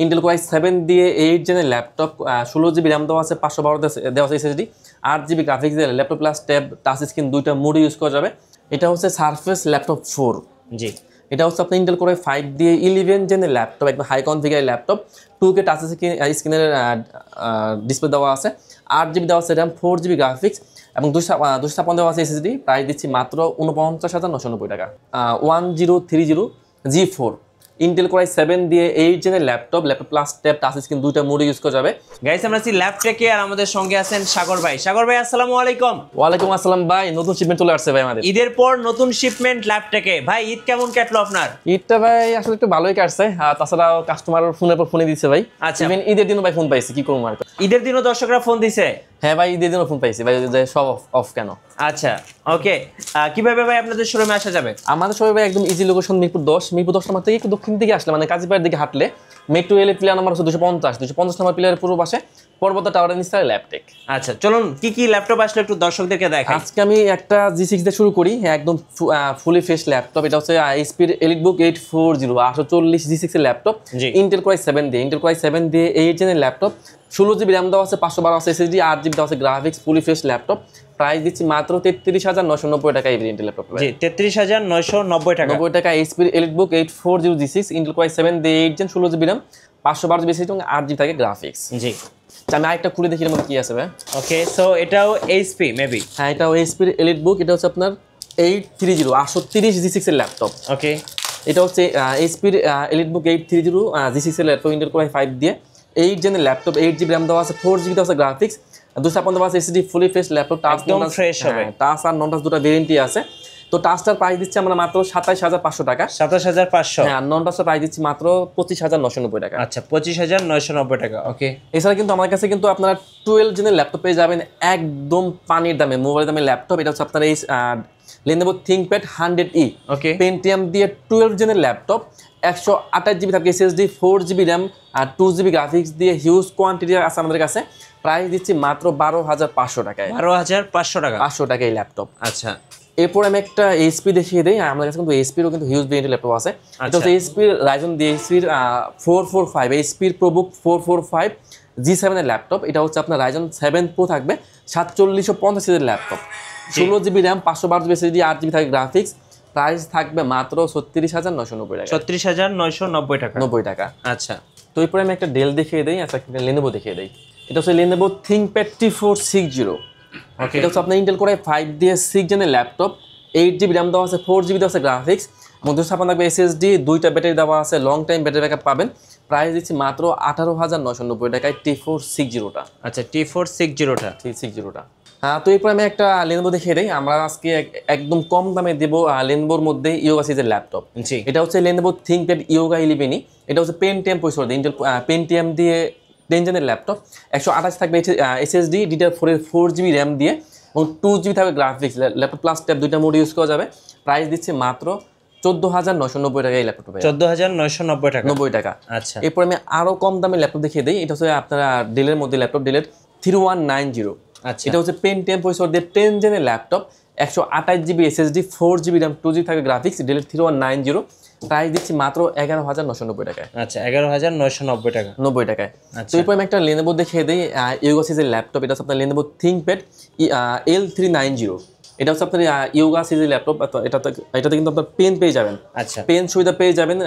Intel core i7 দিয়ে 8 জেনের laptop, 16 GB RAM দেওয়া আছে, 512 দেওয়া আছে SSD, 8 GB গ্রাফিক্স দিয়ে laptop plus tab touch screen দুইটা মোডে ইউজ করা যাবে। এটা হচ্ছে সারফেস ল্যাপটপ 4। জি, এটা হচ্ছে আপনার ইন্টেল কোর i5 দিয়ে 11 জেনের ল্যাপটপ, একদম high configure laptop, 2K touch স্ক্রিনের ডিসপ্লে দেওয়া আছে, 8 GB দেওয়া আছে র্যাম, 4 GB গ্রাফিক্স এবং 256 দেওয়া আছে SSD। প্রাইস দিচ্ছি মাত্র 49,990 টাকা। 1030 G4 ইন্টেল কোর i7 দিয়ে 8 জেনের laptop plus tab touch screen দুইটা মোডে ইউজ করা যাবে। গাইস আমরা আছি ল্যাপটেকে, আর আমাদের সঙ্গে আছেন সাগর ভাই। সাগর ভাই আসসালামু আলাইকুম। ওয়ালাইকুম আসসালাম ভাই, নতুন শিপমেন্ট চলে আসছে ভাই আমাদের। ঈদের পর নতুন শিপমেন্ট ল্যাপটেকে। ভাই ঈদ কেমন কাটলো আপনার? ঈদটা ভাই আসলে একটু ভালোই কাটছে, তাছাড়া কাস্টমার ফোনের পর ফোনে দিচ্ছে ভাই। আচ্ছা, ইভেন ঈদের দিনও ভাই ফোন পাইছি, কি করবো আর। ঈদের দিনও দর্শকরা ফোন দিছে? হ্যাঁ ভাই, ঈদের দিনও ফোন পাইছি ভাই, যে সব অফ কেন। আচ্ছা ওকে, কিভাবে ভাই আপনাদের শোরুমে আসা যাবে? আমাদের সবাই ভাই একদম ইজি লোকেশন মিরপুর 10 নাম্বার থেকে একটু দক্ষিণ দিকে আসলে মানে কাজীপাড়ার দিকে হাঁটলে মেট্রো রেল প্লেয়ার নাম্বার হচ্ছে 250 নাম্বার প্লেয়ারের পূর্ব পাশে পর্বত টাওয়ারের নিচে ল্যাপটেক। আচ্ছা চলুন, কি কি ল্যাপটপ আসলে একটু দর্শকদেরকে দেখাই। আজকে আমি একটা G6 দিয়ে শুরু করি, একদম ফুলি ফ্রেশ ল্যাপটপ। এটা হচ্ছে HP EliteBook 840 840 G6 এর ল্যাপটপ, ইন্টেল কোর i7 দিয়ে 8 জেনের ল্যাপটপ, 16 GB র্যাম দেওয়া আছে, 512 আছে SSD, 8 GB দেওয়া আছে graphics, fully fresh laptop. Price দিচ্ছি মাত্র 33,990 টাকা এই ভেরিয়েন্টের ল্যাপটপ। জি 33,990 টাকা। 90 টাকা HP EliteBook 840 G6 Intel core i7 দিয়ে 8 gen 16 GB RAM, 512 GB SSD এবং 8 GB থাকে গ্রাফিক্স। জি আমি আরেকটা খুলে দেখি এর মধ্যে কি আছে ভাই। ওকে, সো এটাও HP মেবি। হ্যাঁ, এটাও HP EliteBook, এটা হচ্ছে আপনার 830 830 G6 এর ল্যাপটপ। ওকে, এটা হচ্ছে HP EliteBook 830 G6 এর ল্যাপটপ, ইন্টেল কোর i5 দিয়ে 8 জেনের ল্যাপটপ, 8 GB র্যাম দেওয়া আছে, 4 GB দেওয়া আছে গ্রাফিক্স, 256 দেওয়া আছে SSD, ফুলি ফ্রেশ ল্যাপটপ। একদম ফ্রেশ হবে। টাচ আর নন টাচ দুটো ভেরিয়েন্টই আছে। তো টাচটার প্রাইস দিচ্ছি আমরা মাত্র 27,500 টাকা। 27,500। হ্যাঁ, নন টাচটার প্রাইস দিচ্ছি মাত্র 25,990 টাকা। আচ্ছা 25,990 টাকা। ওকে, এছাড়া কিন্তু আমার কাছে কিন্তু আপনারা 12 জেনের ল্যাপটপ পেয়ে যাবেন একদম পানির দামে, মোবাইল দামে ল্যাপটপ। এটা হচ্ছে আপনার এই Lenovo ThinkPad 100E ওকে, Pentium দিয়ে 12 জেনের ল্যাপটপ, 128 GB থাকে SSD, 4 GB র্যাম আর 2 GB গ্রাফিক্স দিয়ে হিউজ কোয়ান্টিটি আছে আমাদের কাছে। প্রাইস দিচ্ছি মাত্র 12,500 টাকায়। 12,500 টাকা। 500 টাকা এই ল্যাপটপ। আচ্ছা, এরপর আমি একটা HP দেখিয়ে দিই। আমাদের কাছে কিন্তু HP-রও কিন্তু হিউজ ভেরিয়েন্টের ল্যাপটপ আছে। এটা হচ্ছে HP Ryzen দিয়ে HP-র 445 HP ProBook 445 G7 এর ল্যাপটপ। এটা হচ্ছে আপনার Ryzen 7 Pro থাকবে, 4750 এর laptop, 16 GB RAM, 512 GB SSD, 8 GB থাকে গ্রাফিক্স। প্রাইস থাকবে মাত্র 36,990 টাকা। 36,990 টাকা। 90 টাকা। আচ্ছা, তো এরপরে আমি একটা ডেল দেখিয়ে দিই, আচ্ছা একটা Lenovo দেখিয়ে দিই। এটা হচ্ছে Lenovo ThinkPad T460। ওকে, এটা হচ্ছে আপনার ইন্টেল কোর i5 দিয়ে 6 জেনের ল্যাপটপ, 8 GB র্যাম দেওয়া আছে, 4 GB দেওয়া আছে গ্রাফিক্স এবং 256 থাকবে SSD, দুইটা ব্যাটারি দেওয়া আছে, লং টাইম ব্যাটারি ব্যাকআপ পাবেন। প্রাইস দিচ্ছি মাত্র 18,990 টাকায় T460টা। আচ্ছা T460টা। T60টা। তো এরপর আমি একটা Lenovo দেখিয়ে দিই। আমরা আজকে একদম কম দামে দেবো Lenovoর মধ্যে Yoga সিরিজের ল্যাপটপ। জি, এটা হচ্ছে Lenovo ThinkPad Yoga 11E। এটা হচ্ছে Pentium প্রসেসর দিয়ে, ইন্টেল Pentium দিয়ে 10 জেনের ল্যাপটপ, 128 থাকবে SSD, DDR4 এর 4 GB র্যাম দিয়ে এবং 2 GB থাকবে গ্রাফিক্স, ল্যাপটপ প্লাস ট্যাব দুইটা মোড ইউজ করা যাবে। প্রাইস দিচ্ছে মাত্র 14,990 টাকা এই ল্যাপটপ। 14,990 টাকা। 90 টাকা। আচ্ছা, এরপর আমি আরও কম দামে ল্যাপটপ দেখিয়ে দিই। এটা হচ্ছে আপনারা ডেলের মধ্যে ল্যাপটপ, ডেলের 3190। আচ্ছা, এটা হচ্ছে Pentium প্রসেসর দিয়ে 10 জেনের laptop, 128 GB SSD, 4 GB RAM, 2 GB থাকবে গ্রাফিক্স, ডেলের 3190। প্রাইস দিচ্ছি মাত্র 11,990 টাকায়। আচ্ছা 11,990 টাকা। 90 টাকায়। আচ্ছা, তো এরপর আমি একটা Lenovo দেখিয়ে দিই Yoga সিরিজের ল্যাপটপ। এটা হচ্ছে আপনার Lenovo ThinkPad L390। এটা হচ্ছে আপনার Yoga সিরিজের ল্যাপটপ। এটাতে কিন্তু আপনার পেন পেয়ে যাবেন। আচ্ছা, পেন সুবিধা পেয়ে যাবেন।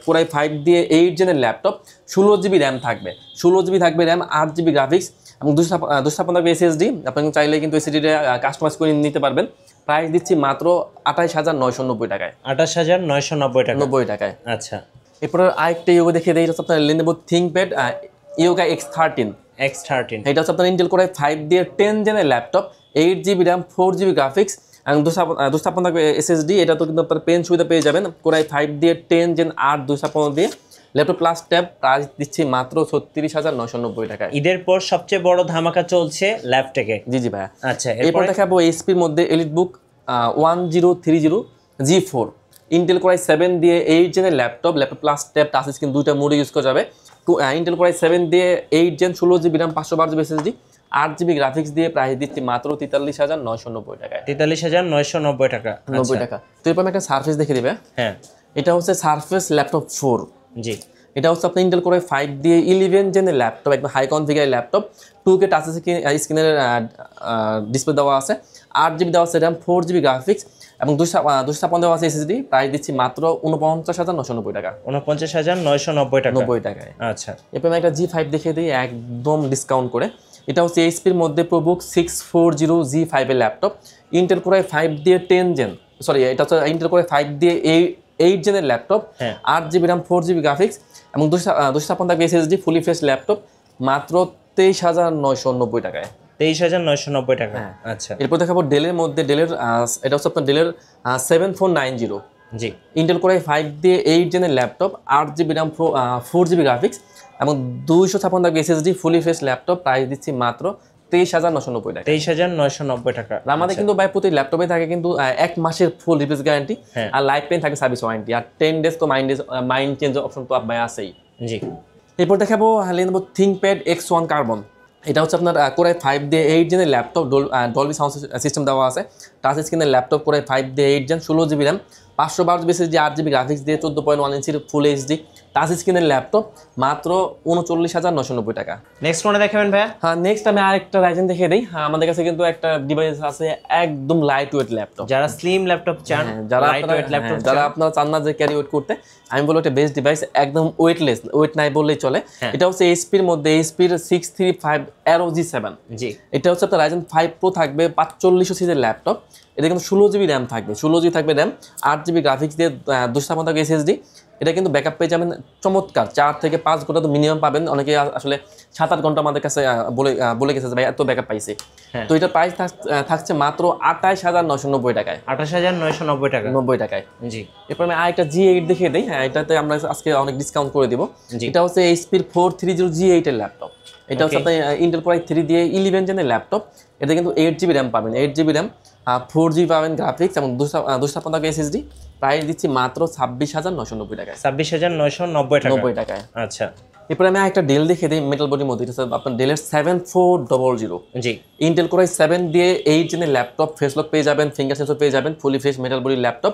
কোর i5 দিয়ে 8 জেনের ল্যাপটপ, 16 GB র্যাম থাকবে, 16 GB থাকবে র্যাম, 8 GB গ্রাফিক্স এবং 256 থাকবে SSD। আপনি চাইলে কিন্তু SSD কাস্টমাইজ করে নিতে পারবেন। প্রাইস দিচ্ছি মাত্র 28,990 টাকায়। 28,990 টাকা। 90 টাকায়। আচ্ছা, এরপর আরেকটা Yoga দেখিয়ে দিই। এটা হচ্ছে আপনার Lenovo ThinkPad Yoga X13। X13। এটা হচ্ছে আপনার ইন্টেল কোর i5 দিয়ে 10 জেনের laptop, 8 GB RAM, 4 GB graphics এবং 256 থাকবে SSD। এটা তো কিন্তু আপনার পেন সুবিধা পেয়ে যাবেন। কোর i5 দিয়ে 10 জেন 8 256 দিয়ে ল্যাপটপ প্লাস ট্যাব। প্রাইস দিচ্ছি মাত্র 36,990 টাকায়। ঈদের পর সবচেয়ে বড় ধামাকা চলছে ল্যাপটেকে। জি জি ভাইয়া। আচ্ছা, এরপর দেখাবো HP-র মধ্যে EliteBook 1030 G4 Intel core i7 দিয়ে 8 জেনের laptop plus tab touch screen দুইটা মোডে ইউজ করা যাবে। ইন্টেল কোর i7 দিয়ে 8 gen 16 GB RAM, 512 GB SSD, 8 GB graphics দিয়ে প্রাইস দিচ্ছি মাত্র 43,990 টাকায়। 43,990 টাকা। 90 টাকা। তো এরপর আমি একটা সারফেস দেখে দিবে। হ্যাঁ, এটা হচ্ছে সারফেস ল্যাপটপ 4। জি, এটা হচ্ছে আপনার ইন্টেল কোর 5 দিয়ে 11 জেনের ল্যাপটপ, একদম high configure laptop, 2K touch স্ক্রিনের ডিসপ্লে দেওয়া আছে, 8GB দেওয়া আছে র্যাম, 4GB গ্রাফিক্স এবং 256 দেওয়া আছে SSD। প্রাইস দিচ্ছি মাত্র 49,990 টাকা। 49,990 টাকা। 90 টাকায়। আচ্ছা, এরপর আমি একটা G5 দেখিয়ে দিই একদম ডিসকাউন্ট করে। এটা হচ্ছে এইচপির মধ্যে প্রবুক 640G5 এর ল্যাপটপ, ইন্টেল কোর 5 দিয়ে 10 জেন, সরি এটা হচ্ছে ইন্টেল কোর 5 দিয়ে 8 জেনের laptop, 8GB RAM, 4GB graphics এবং 256 SSD, ফুলি ফ্রেশ ল্যাপটপ, মাত্র 23,990 টাকায়। 23,990 টাকা। আচ্ছা, এরপর দেখাবো ডেলের মধ্যে, ডেলের এটা হচ্ছে আপনার ডেলের 7490, জি, ইন্টেল কোর 5 দিয়ে 8 জেনের laptop, 8GB RAM, 4GB graphics এবং 256 SSD, fully fresh laptop. Price দিচ্ছি মাত্র 23,990 টাকা। 23,990 টাকা। আমাদের কিন্তু ভাই প্রতি ল্যাপটপে থাকে কিন্তু 1 মাসের ফুল রিপ্লেস গ্যারান্টি, আর লাইফ টাইম থাকে সার্ভিস ওয়ারেন্টি, আর 10 ডেজ তো মাইন্ড চেঞ্জ অপশন তো ভাই আছেই। জি, এরপর দেখাবো Lenovo ThinkPad X1 কার্বন। এটা হচ্ছে আপনার কোর 5 দিয়ে 8 জেনের ল্যাপটপ, ডলবি সাউন্ড সিস্টেম দেওয়া আছে, টাচ স্ক্রিনের ল্যাপটপ, কোর 5 দিয়ে 8 gen, 16GB RAM, 512GB SSD, 8GB graphics দিয়ে 14.1 ইঞ্চির ফুল এইচডি টাচ স্ক্রিনের ল্যাপটপ, মাত্র 39,990 টাকা। নেক্সট কোনটা দেখাবেন ভাইয়া? হ্যাঁ, নেক্সট আমি আরেকটা রাইজেন দেখিয়ে দিই। আমাদের কাছে কিন্তু একটা ডিভাইস আছে একদম লাইট ওয়েট ল্যাপটপ, যারা স্লিম ল্যাপটপ চান, যারা লাইট ওয়েট ল্যাপটপ যারা আপনারা চান না যে ক্যারি ওয়েট করতে, আমি বলবো একটা বেস্ট ডিভাইস, একদম ওয়েটলেস, ওয়েট নাই বললেই চলে। এটা হচ্ছে এইচপির মধ্যে, এইচপির 635 Aero G7। জি, এটা হচ্ছে আপনার Ryzen 5 Pro থাকবে, 4500 সিরিজের ল্যাপটপ। এটা কিন্তু 16GB র্যাম থাকবে, 16GB থাকবে র্যাম, 8GB গ্রাফিক্স দিয়ে 256 SSD। এটা কিন্তু ব্যাকআপ পেয়ে যাবেন চমৎকার, 4 থেকে 5 ঘন্টা তো মিনিমাম পাবেন। অনেকে আসলে 7-8 ঘন্টা আমাদের কাছে বলে গেছে ভাই এত ব্যাকআপ পাইছে। তো এটা প্রাইস থাকছে মাত্র 28,990 টাকায়। 28,990 টাকা। 90 টাকায়। জি, এরপর আমি আরেকটা G8 দেখিয়ে দিই। হ্যাঁ, এটাতে আমরা আজকে অনেক ডিসকাউন্ট করে দিব। এটা হচ্ছে এইচপির 430G8 এর ল্যাপটপ। এটা হচ্ছে আপনার ইন্টেল কোর 3 দিয়ে 11 জেনের ল্যাপটপ। এটা কিন্তু 8GB র্যাম পাবেন, 8GB র্যাম, 4GB পাবেন গ্রাফিক্স এবং 256 SSD। প্রাইস দিচ্ছি মাত্র 26,990 টাকায়। 26,990 টাকা। 90 টাকায়। আচ্ছা, এরপরে আমি একটা ডেল দেখিয়ে দিই মেটাল বডির মধ্যে। এটা হচ্ছে আপনার ডেলের 7400। জি, ইন্টেল কোর 7 দিয়ে 8 জেনের ল্যাপটপ, ফেস লক পেয়ে যাবেন, ফিঙ্গার সেন্সর পেয়ে যাবেন, ফুলি ফ্রেশ মেটাল বডির ল্যাপটপ।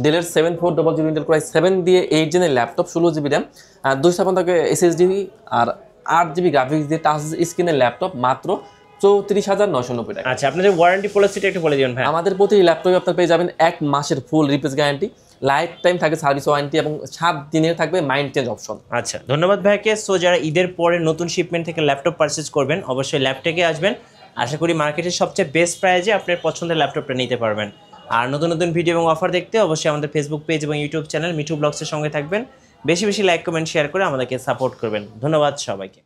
ডেলের 7400 ইন্টেল কোর 7 দিয়ে 8 জেনের ল্যাপটপ, 16GB র্যাম, 256 SSD আর 8GB গ্রাফিক্স দিয়ে টাচ স্ক্রিনের ল্যাপটপ, মাত্র 34,990 টাকা। আচ্ছা, আপনাদের ওয়ারেন্টি পলিসিটা একটু বলে দিবেন ভাই। আমাদের প্রতি ল্যাপটপে আপনার পেয়ে যাবেন 1 মাসের ফুল রিপ্লেস গ্যারান্টি, লাইফ টাইম থাকে সার্ভিস ওয়ারেন্টি এবং 7 দিনের থাকবে মাইন্ড চেঞ্জ অপশন। আচ্ছা, ধন্যবাদ ভাইকে। সো যারা ঈদের পরে নতুন শিপমেন্ট থেকে ল্যাপটপ পারচেজ করবেন, অবশ্যই ল্যাপটপে আসবেন। আশা করি মার্কেটের সবচেয়ে বেস্ট প্রাইজে আপনার পছন্দের ল্যাপটপটা নিতে পারবেন। আর নতুন নতুন ভিডিও এবং অফার দেখতে অবশ্যই আমাদের ফেসবুক পেজ এবং ইউটিউব চ্যানেল মিঠু ব্লগসের সঙ্গে থাকবেন। বেশি বেশি লাইক, কমেন্ট, শেয়ার করে আমাদেরকে সাপোর্ট করবেন। ধন্যবাদ সবাইকে।